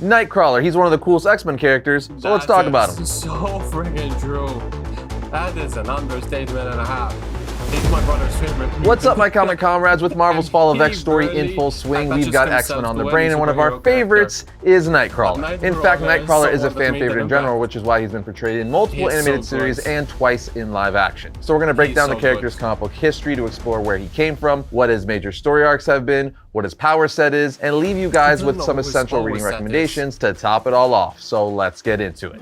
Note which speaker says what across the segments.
Speaker 1: Nightcrawler. He's one of the coolest X-Men characters, so let's talk about him.
Speaker 2: That's so freaking true. That is an understatement and a half. He's my brother's favorite.
Speaker 1: What's up, my comic comrades? With Marvel's Fall of X story in full swing, we've got X-Men on the brain, and one of our favorites is Nightcrawler. In fact, Nightcrawler is a fan favorite in general, which is why he's been portrayed in multiple animated series and twice in live action. So we're going to break down the character's comic book history to explore where he came from, what his major story arcs have been, what his power set is, and leave you guys with some essential reading recommendations to top it all off. So let's get into it.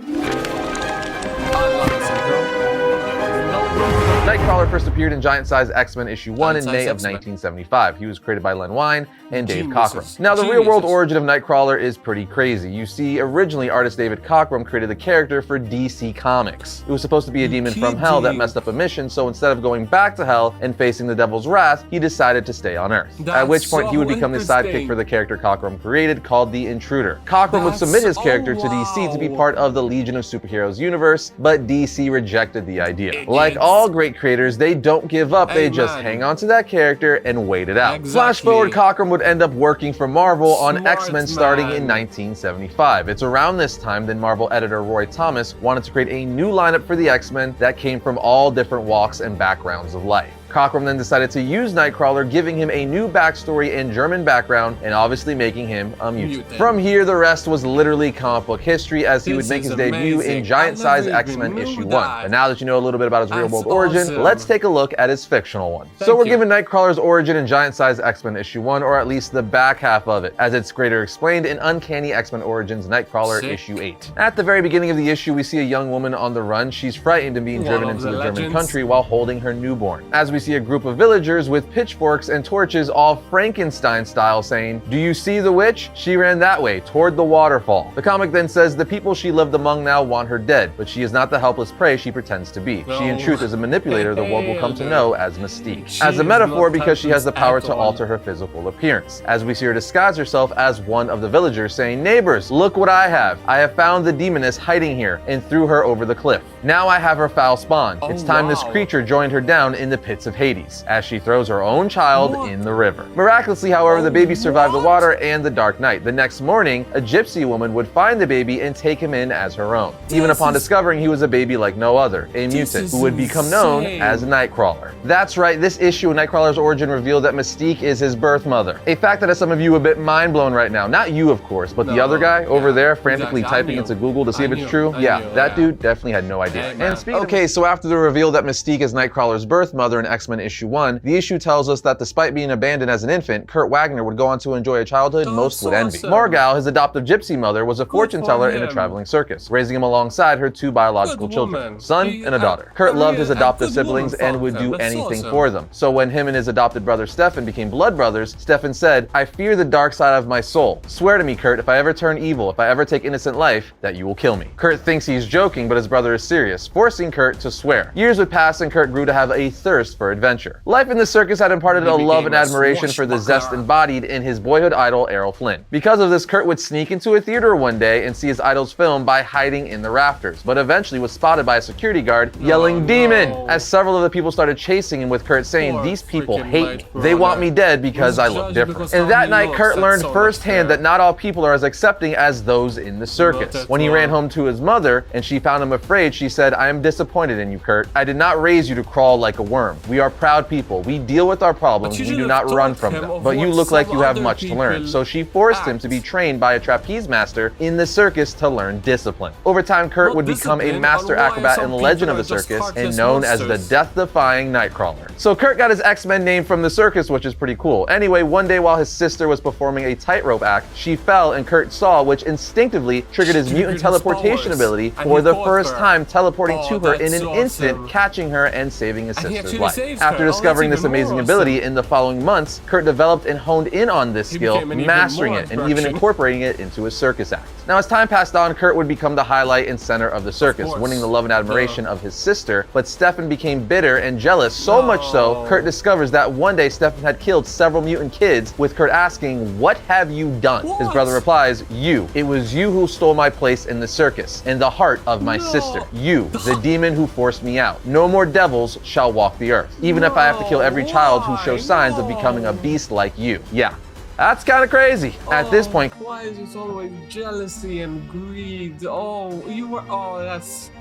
Speaker 1: Nightcrawler first appeared in Giant Size X-Men issue 1 in May of 1975. He was created by Len Wein and Dave Cockrum. Now, the real-world origin of Nightcrawler is pretty crazy. You see, originally artist David Cockrum created the character for DC Comics. It was supposed to be a demon from hell that messed up a mission, so instead of going back to hell and facing the devil's wrath, he decided to stay on Earth. At which point, he would become the sidekick for the character Cockrum created called the Intruder. Cockrum would submit his character to DC to be part of the Legion of Superheroes universe, but DC rejected the idea. Like all great creators, they don't give up, they just hang on to that character and wait it out. Flash forward, Cockrum would end up working for Marvel on X-Men starting in 1975. It's around this time that Marvel editor Roy Thomas wanted to create a new lineup for the X-Men that came from all different walks and backgrounds of life. Cockrum then decided to use Nightcrawler, giving him a new backstory and German background, and obviously making him a mutant. From here, the rest was literally comic book history, as he would make his debut in Giant Size X-Men issue 1. But now that you know a little bit about his real-world origin, let's take a look at his fictional one. So we're given Nightcrawler's origin in Giant Size X-Men issue 1, or at least the back half of it, as it's greater explained in Uncanny X-Men Origins Nightcrawler issue 8. At the very beginning of the issue, we see a young woman on the run. She's frightened and being driven into the German country while holding her newborn. As we see a group of villagers with pitchforks and torches, all Frankenstein style, saying, "Do you see the witch? She ran that way, toward the waterfall." The comic then says the people she lived among now want her dead, but she is not the helpless prey she pretends to be. She in truth is a manipulator the world will come to know as Mystique. As a metaphor, because she has the power to alter her physical appearance. As we see her disguise herself as one of the villagers, saying, "Neighbors, look what I have. I have found the demoness hiding here," and threw her over the cliff. Now I have her foul spawn. It's time this creature joined her down in the pits of Hades, as she throws her own child in the river. Miraculously, however, the baby survived the water and the dark night. The next morning, a gypsy woman would find the baby and take him in as her own, even upon discovering he was a baby like no other, a mutant who would become known as Nightcrawler. That's right, this issue of Nightcrawler's origin revealed that Mystique is his birth mother. A fact that has some of you a bit mind blown right now. Not you, of course, but the other guy over there frantically typing into Google to see if it's true. Yeah, that dude definitely had no idea. And speaking so after the reveal that Mystique is Nightcrawler's birth mother in X-Men issue 1, the issue tells us that despite being abandoned as an infant, Kurt Wagner would go on to enjoy a childhood most would envy. Morgal, his adoptive gypsy mother, was a fortune teller in a traveling circus, raising him alongside her two biological children, a son and a daughter. Kurt loved his adoptive siblings and would do anything for them. So when him and his adopted brother Stefan became blood brothers, Stefan said, "I fear the dark side of my soul. Swear to me, Kurt, if I ever turn evil, if I ever take innocent life, that you will kill me." Kurt thinks he's joking, but his brother is serious, forcing Kurt to swear. Years would pass and Kurt grew to have a thirst for adventure. Life in the circus had imparted a love and admiration for the zest embodied in his boyhood idol Errol Flynn. Because of this, Kurt would sneak into a theater one day and see his idol's film by hiding in the rafters, but eventually was spotted by a security guard yelling "Demon!" as several of the people started chasing him, with Kurt saying, "These people hate me. They want me dead because I look different." And that night, Kurt learned firsthand that not all people are as accepting as those in the circus. When he ran home to his mother and she found him afraid, she said, "I am disappointed in you, Kurt. I did not raise you to crawl like a worm. We are proud people. We deal with our problems. We do not run from them. But you look like you have much to learn." So she forced him to be trained by a trapeze master in the circus to learn discipline. Over time, Kurt would become a master acrobat in the legend of the circus and known as the death-defying Nightcrawler. So Kurt got his X-Men name from the circus, which is pretty cool. Anyway, one day while his sister was performing a tightrope act, she fell and Kurt saw, which instinctively triggered his mutant teleportation ability, for the first time teleporting to her in an instant, catching her and saving his sister's life. After discovering this amazing ability, in the following months, Kurt developed and honed in on this skill, mastering it and even incorporating it into his circus act. Now, as time passed on, Kurt would become the highlight and center of the circus, winning the love and admiration of his sister, but Stefan became bitter and jealous, so much so, Kurt discovers that one day Stefan had killed several mutant kids, with Kurt asking, "What have you done?" His brother replies, "You. It was you who stole my place in the circus, and the heart of my sister. You, the demon who forced me out. No more devils shall walk the earth, even if I have to kill every child who shows signs of becoming a beast like you." Yeah. That's kind of crazy. At this point,
Speaker 2: why is it always jealousy and greed? Oh, that's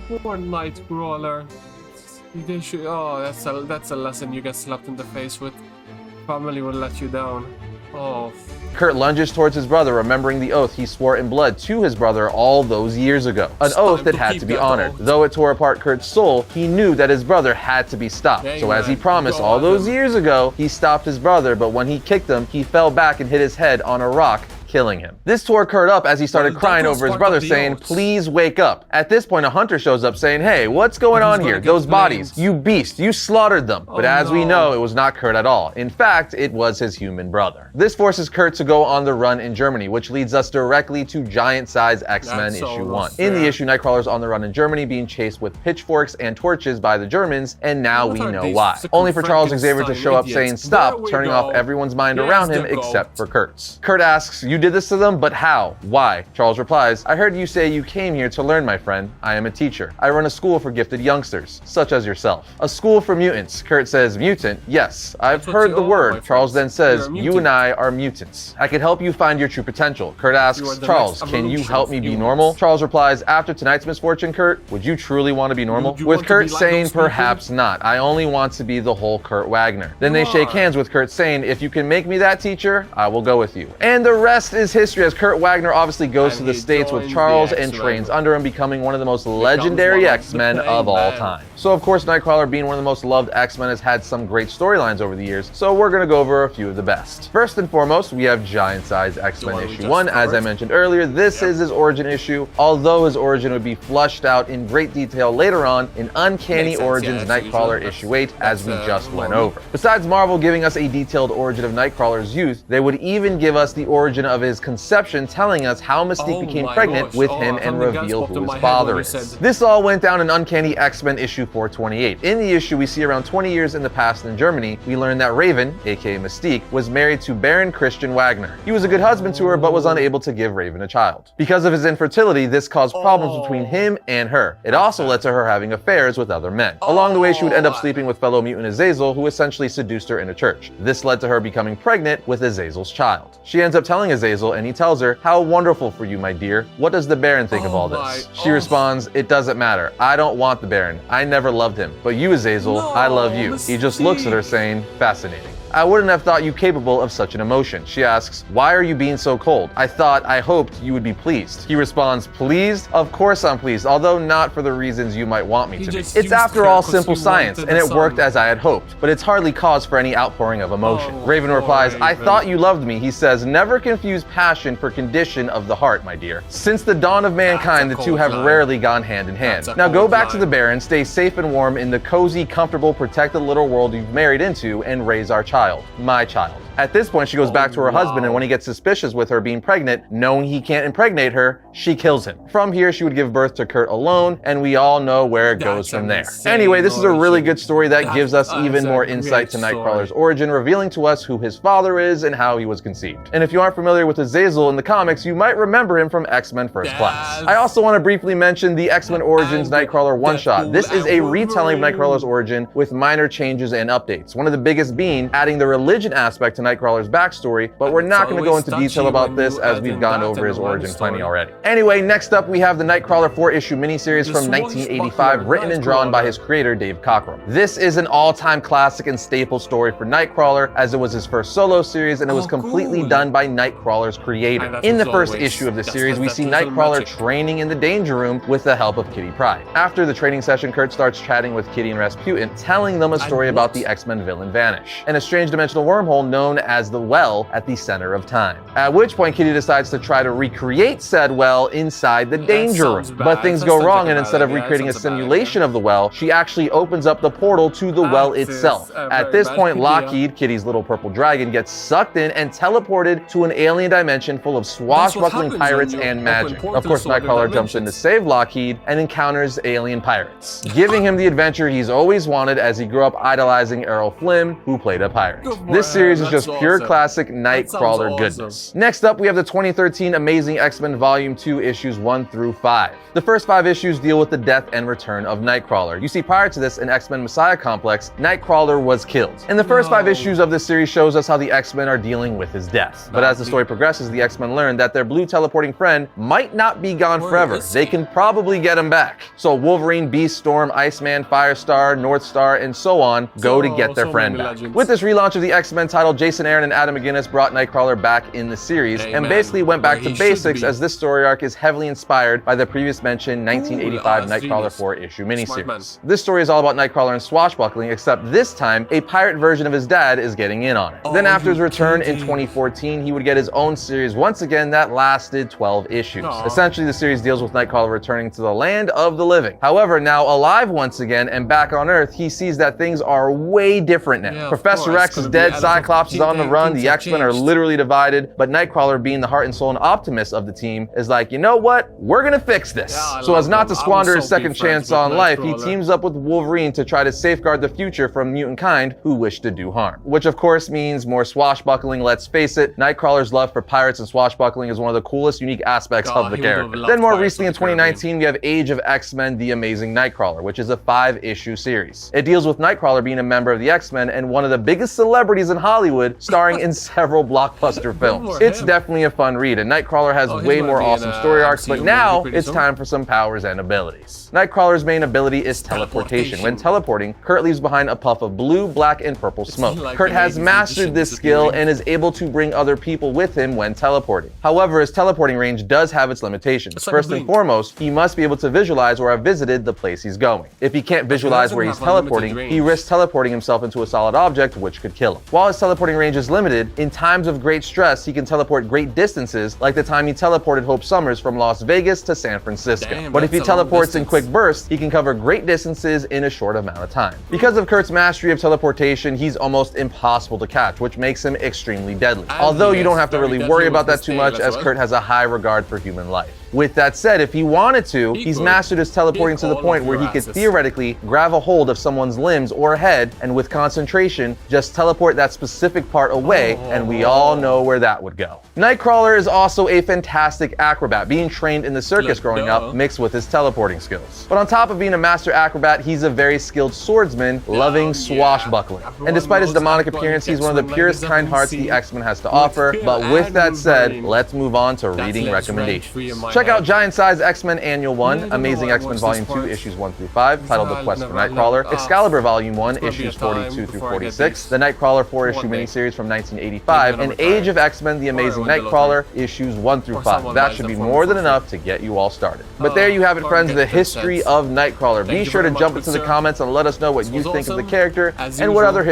Speaker 2: poor Nightcrawler. They should. Oh, that's a lesson you get slapped in the face with. Family will let you down. Oh.
Speaker 1: Kurt lunges towards his brother, remembering the oath he swore in blood to his brother all those years ago. An oath that had to be honored. Though it tore apart Kurt's soul, he knew that his brother had to be stopped. So as he promised all those years ago, he stopped his brother, but when he kicked him, he fell back and hit his head on a rock, killing him. This tore Kurt up as he started crying over his brother, saying, "Please wake up." At this point, a hunter shows up saying, "Hey, what's going on here? Those bodies, you beast, you slaughtered them." But as we know, it was not Kurt at all. In fact, it was his human brother. This forces Kurt to go on the run in Germany, which leads us directly to Giant-Size X-Men issue 1. In the issue, Nightcrawler's on the run in Germany, being chased with pitchforks and torches by the Germans, and now we know why. Only for Charles Xavier to show up saying, "Stop," turning off everyone's mind around him except for Kurt's. Kurt asks, "You did this to them? But how? Why?" Charles replies, "I heard you say you came here to learn, my friend. I am a teacher. I run a school for gifted youngsters, such as yourself." "A school for mutants." Kurt says, "Mutant? Yes, I've heard the word." Charles then says, "You and I are mutants. I can help you find your true potential." Kurt asks, "Charles, can you help me be normal?" Charles replies, "After tonight's misfortune, Kurt, would you truly want to be normal?" With Kurt saying, "Perhaps not. I only want to be the whole Kurt Wagner." Then they shake hands with Kurt saying, "If you can make me that teacher, I will go with you." And the rest is history, as Kurt Wagner obviously goes to the States with Charles and trains under him, becoming one of the most legendary X-Men of all time. So of course, Nightcrawler, being one of the most loved X-Men, has had some great storylines over the years, so we're going to go over a few of the best. First and foremost, we have Giant-Size X-Men issue 1. As I mentioned earlier, this is his origin issue, although his origin would be flushed out in great detail later on in Uncanny Origins Nightcrawler issue 8, as we just went over. Besides Marvel giving us a detailed origin of Nightcrawler's youth, they would even give us the origin of his conception, telling us how Mystique became pregnant with him and reveal who his father is. This all went down in Uncanny X-Men issue 428. In the issue, we see around 20 years in the past in Germany, we learn that Raven, aka Mystique, was married to Baron Christian Wagner. He was a good husband to her, but was unable to give Raven a child. Because of his infertility, this caused problems between him and her. It also led to her having affairs with other men. Along the way, she would end up sleeping with fellow mutant Azazel, who essentially seduced her in a church. This led to her becoming pregnant with Azazel's child. She ends up telling Azazel, and he tells her, "How wonderful for you, my dear. What does the Baron think of all this?" She responds, "It doesn't matter. I don't want the Baron. I never loved him. But you, Azazel, I love you." He just looks at her saying, "Fascinating. I wouldn't have thought you capable of such an emotion." She asks, "Why are you being so cold? I hoped you would be pleased." He responds, "Pleased? Of course I'm pleased, although not for the reasons you might want me to be. It's after all simple science, and it worked as I had hoped, but it's hardly cause for any outpouring of emotion." Raven replies, "I thought you loved me." He says, "Never confuse passion for condition of the heart, my dear. Since the dawn of mankind, the two have rarely gone hand in hand. Now go back to the Baron, stay safe and warm in the cozy, comfortable, protected little world you've married into, and raise our child. My child." At this point, she goes back to her husband, and when he gets suspicious with her being pregnant, knowing he can't impregnate her, she kills him. From here, she would give birth to Kurt alone, and we all know where it goes from there. Anyway, this is a really good story that gives us even more insight to Nightcrawler's origin, revealing to us who his father is and how he was conceived. And if you aren't familiar with Azazel in the comics, you might remember him from X-Men First Class. I also want to briefly mention the X-Men Origins Nightcrawler one-shot. This is a retelling of Nightcrawler's origin with minor changes and updates. One of the biggest being adding the religion aspect to Nightcrawler's backstory, but we're not going to go into detail about this as we've gone over his origin plenty already. Anyway, next up we have the Nightcrawler 4-issue miniseries from 1985, written and drawn by his creator, Dave Cockrum. This is an all-time classic and staple story for Nightcrawler, as it was his first solo series, and it was completely done by Nightcrawler's creator. In the first issue of the series, we see Nightcrawler training in the Danger Room with the help of Kitty Pryde. After the training session, Kurt starts chatting with Kitty and Rasputin, telling them a story about the X-Men villain Vanish, and a strange dimensional wormhole known as the Well at the center of time. At which point, Kitty decides to try to recreate said well inside the Danger Room. But things go wrong, and instead of recreating a simulation of the well, she actually opens up the portal to the well itself. At this point, Lockheed, Kitty's little purple dragon, gets sucked in and teleported to an alien dimension full of swashbuckling pirates and magic. Of course, Nightcrawler jumps in to save Lockheed and encounters alien pirates, giving him the adventure he's always wanted, as he grew up idolizing Errol Flynn, who played a pirate. inspiring.
Speaker 2: Good for
Speaker 1: This series is
Speaker 2: him. That's
Speaker 1: just pure
Speaker 2: awesome.
Speaker 1: classic
Speaker 2: That sounds
Speaker 1: Nightcrawler
Speaker 2: awesome.
Speaker 1: goodness. Next up, we have the 2013 Amazing X-Men Volume 2 issues 1 through 5. The first 5 issues deal with the death and return of Nightcrawler. You see, prior to this, in X-Men Messiah Complex, Nightcrawler was killed. And the first 5 issues of this series shows us how the X-Men are dealing with his death. But as the story progresses, the X-Men learn that their blue teleporting friend might not be gone forever. They can probably get him back. So Wolverine, Beast, Storm, Iceman, Firestar, North Star, and so on go to get their friend back.
Speaker 2: Legends.
Speaker 1: With this relaunch of the X-Men title, Jason Aaron and Adam McGuinness brought Nightcrawler back in the series and basically went back to basics, as this story arc is heavily inspired by the previous mentioned 1985 Nightcrawler 4-issue miniseries. This story is all about Nightcrawler and swashbuckling, except this time a pirate version of his dad is getting in on it. Then after his return in 2014, he would get his own series once again that lasted 12 issues. Essentially, the series deals with Nightcrawler returning to the land of the living. However, now alive once again and back on Earth, he sees that things are way different now. Professor X is dead, Cyclops is on the run, the X-Men are literally divided, but Nightcrawler, being the heart and soul and optimist of the team, is like, you know what? We're gonna fix this. So as not to squander his second chance on life, he teams up with Wolverine to try to safeguard the future from mutant kind who wish to do harm. Which of course means more swashbuckling. Let's face it, Nightcrawler's love for pirates and swashbuckling is one of the coolest, unique aspects of the character. Then more recently in 2019, we have Age of X-Men: The Amazing Nightcrawler, which is a 5-issue series. It deals with Nightcrawler being a member of the X-Men and one of the biggest celebrities in Hollywood, starring in several blockbuster films. It's definitely a fun read, and Nightcrawler has way more awesome story arcs, but now it's time for some powers and abilities. Nightcrawler's main ability is teleportation. When teleporting, Kurt leaves behind a puff of blue, black, and purple smoke. Kurt has mastered this skill and is able to bring other people with him when teleporting. However, his teleporting range does have its limitations. First and foremost, he must be able to visualize or have visited the place he's going. If he can't visualize where he's teleporting, he risks teleporting himself into a solid object, which could kill him. While his teleporting range is limited, in times of great stress, he can teleport great distances, like the time he teleported Hope Summers from Las Vegas to San Francisco. But if he teleports in quick bursts, he can cover great distances in a short amount of time. Because of Kurt's mastery of teleportation, he's almost impossible to catch, which makes him extremely deadly. Although you don't have to really worry about that too much, as Kurt has a high regard for human life. With that said, if he wanted to, he's mastered his teleporting to the point where he could theoretically grab a hold of someone's limbs or head and with concentration, just teleport that specific part away, and we all know where that would go. Nightcrawler is also a fantastic acrobat, being trained in the circus growing up, mixed with his teleporting skills. But on top of being a master acrobat, he's a very skilled swordsman, loving swashbuckling. And despite his demonic appearance, he's one of the purest kind hearts the X-Men has to offer. But with that said, let's move on to reading recommendations. Check out Giant Size X-Men Annual 1, Amazing X-Men Volume 2, Issues 1 through 5, titled The Quest for Nightcrawler, Excalibur Volume 1, Issues 42 through 46, the Nightcrawler 4-issue miniseries from 1985, and Age of X-Men: The Amazing Nightcrawler, Issues 1 through 5. That should be more than enough to get you all started. But there you have it, friends, the history of Nightcrawler. Be sure to jump into the comments and let us know what you think of the character and what other